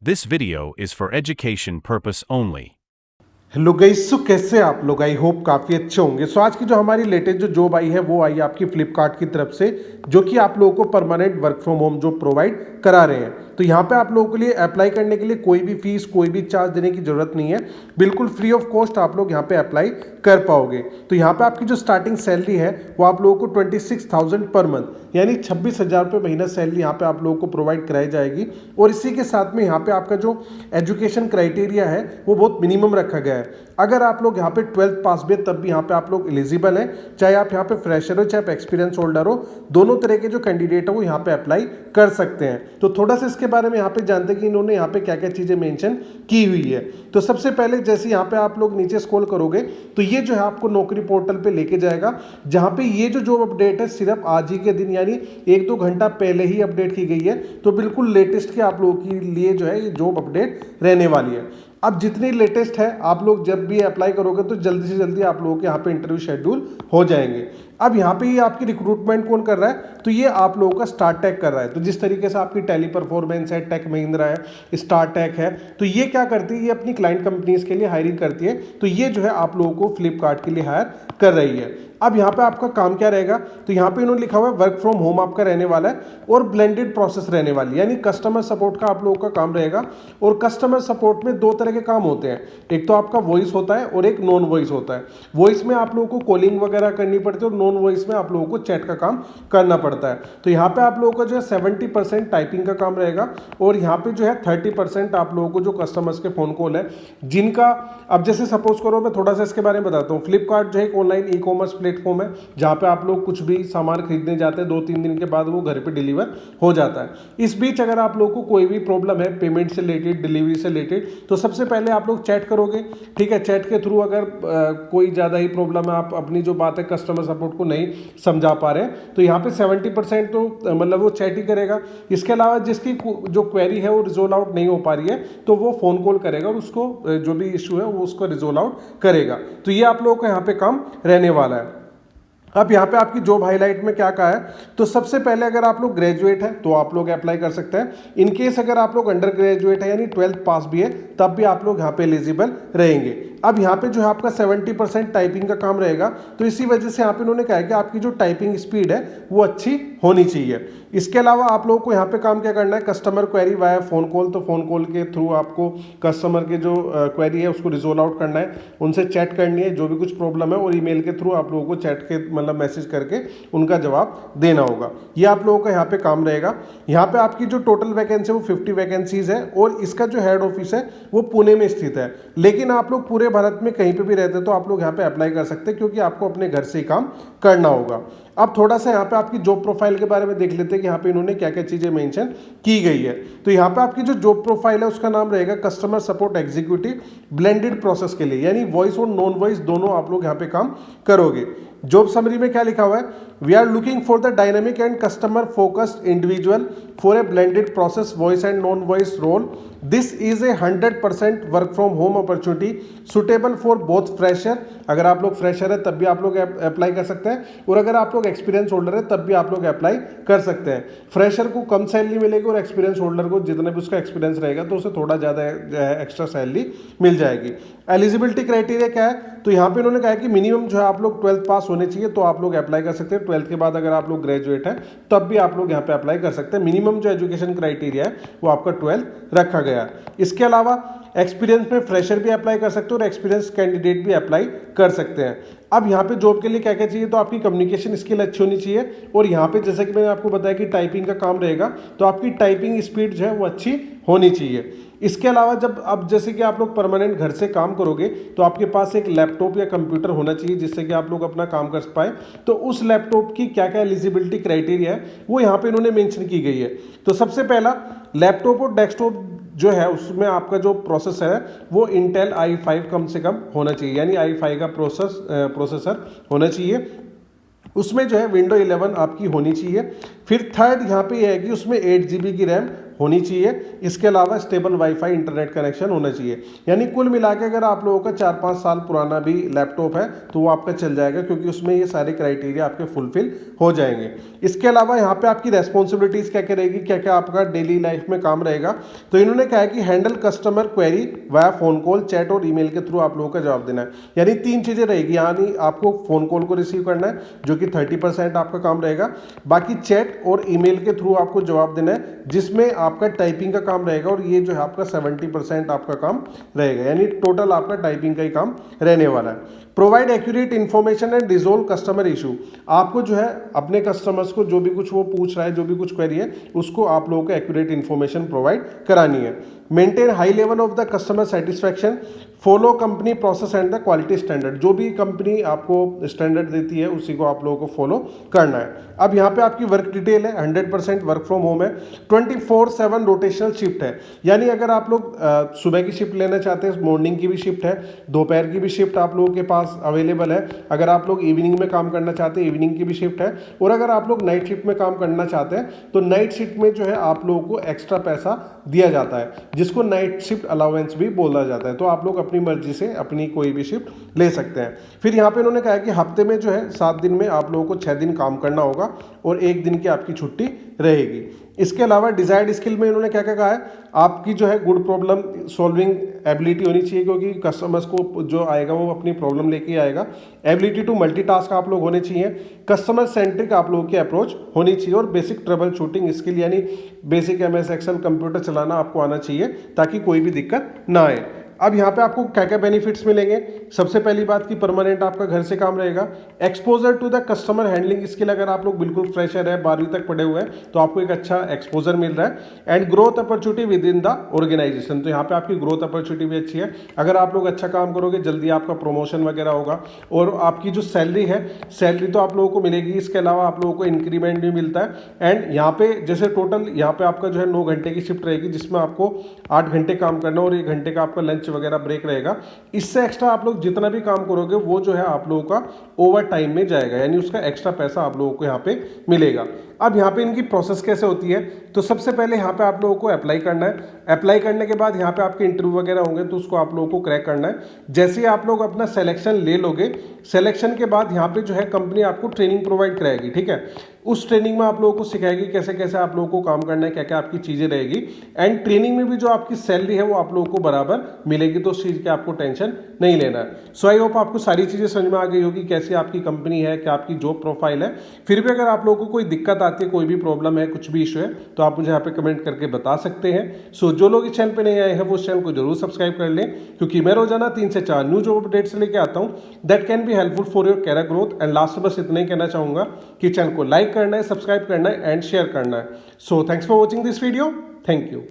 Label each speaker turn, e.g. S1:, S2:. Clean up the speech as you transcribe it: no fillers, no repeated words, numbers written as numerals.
S1: This video is for education purpose only.
S2: Hello guys, so कैसे आप लोग? I hope काफ़ी अच्छे होंगे। सो आज की जो हमारी लेटेस्ट जो जॉब आई है वो आई आपकी फ्लिपकार्ट की तरफ से, जो कि आप लोगों को परमानेंट वर्क फ्रॉम होम जो प्रोवाइड करा रहे हैं। तो यहाँ पे आप लोगों के लिए अप्लाई करने के लिए कोई भी फीस, कोई भी चार्ज देने की जरूरत नहीं है। बिल्कुल फ्री ऑफ कॉस्ट आप लोग यहाँ पे अप्लाई कर पाओगे। तो यहाँ पे आपकी जो स्टार्टिंग सैलरी है वो आप लोगों को 26,000 पर मंथ यानी 26,000 रुपये महीना सैलरी यहाँ पे आप लोगों को प्रोवाइड कराई जाएगी। और इसी के साथ में यहाँ पे आपका जो एजुकेशन क्राइटेरिया है वो बहुत मिनिमम रखा गया है। अगर आप लोग यहाँ पे 12th पास भी है तब भी यहाँ पे आप लोग एलिजिबल हैं। चाहे आप यहाँ पे फ्रेशर हो चाहे आप एक्सपीरियंस होल्डर हो, दोनों तरह के जो कैंडिडेट हो वो यहाँ पे अप्लाई कर सकते हैं। तो थोड़ा सा इसके बारे में यहाँ पे जानते हैं कि इन्होंने यहाँ पे क्या क्या चीज़ें मेंशन की हुई है। तो सबसे पहले जैसे यहाँ पे आप लोग नीचे स्क्रॉल करोगे तो ये जो है आपको नौकरी पोर्टल पे लेके जाएगा, जहाँ पे ये जो जॉब अपडेट है सिर्फ आज ही के दिन यानी 1-2 घंटा पहले ही अपडेट की गई है। तो बिल्कुल लेटेस्ट के आप लोगों के लिए जो है ये जॉब अपडेट रहने वाली है। अब जितनी लेटेस्ट है आप लोग जब भी अप्लाई करोगे तो जल्दी से जल्दी आप लोगों के यहाँ पे इंटरव्यू शेड्यूल हो जाएंगे। अब यहाँ पे ये आपकी रिक्रूटमेंट कौन कर रहा है? तो ये आप लोगों का स्टार्ट कर रहा है। तो जिस तरीके से आपकी टेली परफॉर्मेंस है, टेक महिंद्रा है, स्टार्ट है, तो ये क्या करती है? ये अपनी क्लाइंट कंपनीज के लिए हायरिंग करती है। तो ये जो है आप लोगों को फ्लिपकार्ट के लिए हायर कर रही है। अब यहाँ पे आपका काम क्या रहेगा? तो यहाँ पे इन्होंने लिखा हुआ है वर्क फ्रॉम होम आपका रहने वाला है और ब्लेंडेड प्रोसेस रहने वाली है, यानी कस्टमर सपोर्ट का आप लोगों का काम रहेगा। और कस्टमर सपोर्ट में दो तरह के काम होते हैं, एक तो आपका वॉइस होता है और एक नॉन वॉइस होता है। वॉइस में आप लोगों को कॉलिंग वगैरह करनी पड़ती है और नॉन वॉइस में आप लोगों को चैट का काम करना पड़ता है। तो यहाँ पे आप लोगों का जो है 70% टाइपिंग का काम रहेगा और यहाँ पे जो है 30% आप लोगों को जो कस्टमर्स के फोन कॉल है जिनका, अब जैसे सपोज करो मैं थोड़ा सा इसके बारे में बताता हूँ। फ्लिपकार्ट जो है एक ऑनलाइन ई कॉमर्स प्लेटफॉर्म है जहाँ पे आप लोग कुछ भी सामान खरीदने जाते हैं, 2-3 दिन के बाद वो घर पे डिलीवर हो जाता है। इस बीच अगर आप लोगों को कोई भी प्रॉब्लम है पेमेंट से रिलेटेड, डिलीवरी से रिलेटेड, तो सबसे पहले आप लोग चैट करोगे। ठीक है, चैट के थ्रू अगर कोई ज़्यादा ही प्रॉब्लम है, आप अपनी जो बात है कस्टमर सपोर्ट को नहीं समझा पा रहे हैं, तो यहाँ पे 70% तो मतलब वो चैट ही करेगा। इसके अलावा जिसकी जो क्वेरी है वो रिजोल्व आउट नहीं हो पा रही है तो वो फोन कॉल करेगा और उसको जो भी इशू है वो उसको रिजोल्व आउट करेगा। तो ये आप लोगों का यहाँ पे काम रहने वाला है। अब यहाँ पे आपकी जॉब हाईलाइट में क्या कहा है? तो सबसे पहले अगर आप लोग ग्रेजुएट हैं तो आप लोग अप्लाई कर सकते हैं। इन केस अगर आप लोग अंडर ग्रेजुएट है यानी 12th पास भी है तब भी आप लोग यहाँ पे एलिजिबल रहेंगे। अब यहाँ पे जो है आपका 70% टाइपिंग का काम रहेगा। तो इसी वजह से यहाँ पे उन्होंने कहा है कि आपकी जो टाइपिंग स्पीड है वो अच्छी होनी चाहिए। इसके अलावा आप लोगों को यहाँ पे काम क्या करना है? Customer query via phone call, तो फोन कॉल के थ्रू आपको कस्टमर के जो क्वेरी है उसको रिजोल्व आउट करना है, उनसे चैट करनी है जो भी कुछ प्रॉब्लम है, और ईमेल के थ्रू आप लोगों को चैट के मतलब मैसेज करके उनका जवाब देना होगा। ये आप लोगों का यहाँ पे काम रहेगा। यहाँ पे आपकी जो टोटल वैकेंसी है वो 50 वैकेंसीज है और इसका जो हेड ऑफिस है वो पुणे में स्थित है। लेकिन आप लोग पूरे भारत में कहीं पे भी रहते हैं तो आप लोग यहाँ पे अप्लाई कर सकते हैं क्योंकि आपको अपने घर से ही काम करना होगा। अब थोड़ा सा यहाँ पे आपकी जॉब प्रोफाइल के बारे में देख लेते हैं कि यहाँ पे इन्होंने क्या क्या चीजें मेंशन की गई है। तो यहाँ पे आपकी जो जॉब प्रोफाइल है उसका नाम रहेगा customer support executive blended process के लिए, यानी वॉइस और नॉन वॉइस दोनों आप लोग यहाँ पे काम करोगे। जॉब समरी में क्या लिखा हुआ है? We are looking for the dynamic and customer focused individual for a blended process voice and non voice role. This is a 100% work from home opportunity suitable for both fresher, अगर आप लोग fresher है तब भी आप लोग apply कर सकते हैं, और अगर आप लोग एक्सपीरियंस होल्डर है तब भी आप लोग अप्लाई कर सकते हैं। फ्रेशर को कम सैलरी मिलेगी और एक्सपीरियंस होल्डर को जितना भी उसका एक्सपीरियंस रहेगा तो उसे थोड़ा ज़्यादा एक्स्ट्रा सैलरी मिल जाएगी। एलिजिबिलिटी क्राइटेरिया क्या है? तो यहाँ पे उन्होंने कहा है कि मिनिमम जो है आप लोग 12th पास होने चाहिए तो आप लोग अप्लाई कर सकते हैं। 12th के बाद अगर आप लोग ग्रेजुएट हैं तब भी आप लोग यहाँ पे अप्लाई कर सकते हैं। मिनिमम जो एजुकेशन क्राइटेरिया है वो आपका 12th रखा गया है। इसके अलावा एक्सपीरियंस में फ्रेशर भी अप्लाई कर सकते हो और एक्सपीरियंस कैंडिडेट भी अप्लाई कर सकते हैं। अब यहाँ पे जॉब के लिए क्या क्या चाहिए? तो आपकी कम्युनिकेशन स्किल अच्छी होनी चाहिए और यहाँ पे जैसे कि मैंने आपको बताया कि टाइपिंग का काम रहेगा तो आपकी टाइपिंग स्पीड जो है वो अच्छी होनी चाहिए। इसके अलावा जब अब जैसे कि आप लोग परमानेंट घर से काम करोगे तो आपके पास एक लैपटॉप या कंप्यूटर होना चाहिए जिससे कि आप लोग अपना काम कर पाए। तो उस लैपटॉप की क्या क्या एलिजिबिलिटी क्राइटेरिया है वो यहाँ पे इन्होंने मेंशन की गई है। तो सबसे पहला लैपटॉप और डेस्कटॉप जो है उसमें आपका जो प्रोसेस है वो इंटेल i5 कम से कम होना चाहिए, यानी i5 का प्रोसेसर होना चाहिए। उसमें जो है विंडो 11 आपकी होनी चाहिए। फिर थर्ड यहाँ पे ये है कि उसमें 8 GB की रैम होनी चाहिए। इसके अलावा स्टेबल वाईफाई इंटरनेट कनेक्शन होना चाहिए। यानी कुल मिला के अगर आप लोगों का 4-5 साल पुराना भी लैपटॉप है तो वो आपका चल जाएगा, क्योंकि उसमें ये सारे क्राइटेरिया आपके फुलफिल हो जाएंगे। इसके अलावा यहाँ पे आपकी रेस्पॉन्सिबिलिटीज क्या क्या रहेगी, क्या क्या आपका डेली लाइफ में काम रहेगा, तो इन्होंने कहा है कि handle customer query via phone call, chat और ईमेल के थ्रू आप लोगों का जवाब देना है। यानी 3 चीजें रहेगी, यानी आपको फोन कॉल को रिसीव करना है जो कि 30% आपका काम रहेगा, बाकी चैट और ईमेल के थ्रू आपको जवाब देना है जिसमें आपका टाइपिंग का काम रहेगा, और ये जो है आपका 70% आपका काम रहेगा। यानी टोटल आपका टाइपिंग का ही काम रहने वाला है। Provide accurate information and resolve customer issue, आपको जो है अपने कस्टमर्स को जो भी कुछ वो पूछ रहा है, जो भी कुछ क्वेरी है, उसको आप लोगों को एक्यूरेट इन्फॉर्मेशन प्रोवाइड करानी है। Maintain high level of the customer satisfaction, follow company process and the quality standard, जो भी कंपनी आपको स्टैंडर्ड देती है उसी को आप लोगों को फॉलो करना है। अब यहाँ पे आपकी वर्क डिटेल है, 100% वर्क फ्रॉम होम है, 24/7 रोटेशनल शिफ्ट है। यानी अगर आप लोग सुबह की शिफ्ट लेना चाहते हैं, मॉर्निंग की भी शिफ्ट है, दोपहर की भी शिफ्ट आप लोगों के पास अवेलेबल है। अगर आप लोग इवनिंग में काम करना चाहते हैं, इवनिंग की भी शिफ्ट है, और अगर आप लोग नाइट शिफ्ट में काम करना चाहते हैं तो नाइट शिफ्ट में जो है आप लोगों को एक्स्ट्रा पैसा दिया जाता है, जिसको नाइट शिफ्ट अलाउंस भी बोला जाता है। तो आप लोग अपनी मर्जी से अपनी कोई भी शिफ्ट ले सकते हैं। फिर यहाँ पे उन्होंने कहा है कि हफ्ते में जो है 7 दिन में आप लोगों को 6 दिन काम करना होगा और 1 दिन की आपकी छुट्टी रहेगी। इसके अलावा डिजायर्ड स्किल में इन्होंने क्या क्या कहा है, आपकी जो है गुड प्रॉब्लम सॉल्विंग एबिलिटी होनी चाहिए, क्योंकि कस्टमर्स को जो आएगा वो अपनी प्रॉब्लम लेके आएगा। एबिलिटी टू मल्टीटास्क आप लोग होने चाहिए। कस्टमर सेंट्रिक आप लोगों की अप्रोच होनी चाहिए, और बेसिक ट्रबल शूटिंग स्किल यानी बेसिक MS एक्सेल कंप्यूटर चलाना आपको आना चाहिए ताकि कोई भी दिक्कत ना आए। अब यहाँ पे आपको क्या क्या बेनिफिट्स मिलेंगे, सबसे पहली बात कि परमानेंट आपका घर से काम रहेगा। Exposure to the customer handling skill, अगर आप लोग बिल्कुल फ्रेशर है, 12वीं तक पढ़े हुए हैं, तो आपको एक अच्छा एक्सपोजर मिल रहा है। And growth opportunity within the organisation, तो यहाँ पे आपकी ग्रोथ अपॉर्चुनिटी भी अच्छी है। अगर आप लोग अच्छा काम करोगे जल्दी आपका प्रमोशन वगैरह होगा, और आपकी जो सैलरी है, सैलरी तो आप लोगों को मिलेगी, इसके अलावा आप लोगों को इंक्रीमेंट भी मिलता है। एंड यहाँ पे जैसे टोटल यहाँ पे आपका जो है 9 घंटे की शिफ्ट रहेगी, जिसमें आपको 8 घंटे काम करना और 1 घंटे का आपका लंच वगैरह ब्रेक रहेगा। इससे एक्स्ट्रा आप लोग जितना भी काम करोगे वो जो है आप लोगों का ओवर टाइम में जाएगा, यानी उसका एक्स्ट्रा पैसा आप लोगों को यहाँ पे मिलेगा। अब यहाँ पे इनकी प्रोसेस कैसे होती है, तो सबसे पहले यहाँ पे आप लोगों को अप्लाई करना है। अप्लाई करने के बाद यहाँ पे आपके इंटरव्यू वगैरह होंगे, तो उसको आप लोगों को क्रैक करना है। जैसे ही आप लोग अपना सिलेक्शन ले लोगे, सिलेक्शन के बाद यहाँ पे जो है कंपनी आपको ट्रेनिंग प्रोवाइड कराएगी, ठीक है। उस ट्रेनिंग में आप लोगों को सिखाएगी कैसे कैसे आप लोगों को काम करना है, क्या क्या आपकी चीज़ें रहेगी। एंड ट्रेनिंग में भी जो आपकी सैलरी है वो आप लोगों को बराबर मिलेगी, तो उस चीज़ की आपको टेंशन नहीं लेना है। सो आई होप आपको सारी चीज़ें समझ में आ गई होगी, कैसी आपकी कंपनी है, क्या आपकी जॉब प्रोफाइल है। फिर भी अगर आप लोगों को कोई दिक्कत आती है, कोई भी प्रॉब्लम है, कुछ भी इशू है, तो आप मुझे यहाँ पे कमेंट करके बता सकते हैं। सो जो लोग इस चैनल पे नहीं आए हैं वो इस चैनल को जरूर सब्सक्राइब कर लें, क्योंकि मैं रोजाना 3 से 4 न्यू जॉब अपडेट्स लेके आता हूँ that can be helpful for your career growth. And last में बस इतना ही कहना चाहूंगा कि चैनल को लाइक करना है, सब्सक्राइब करना है एंड शेयर करना है। So thanks for watching this video, thank you.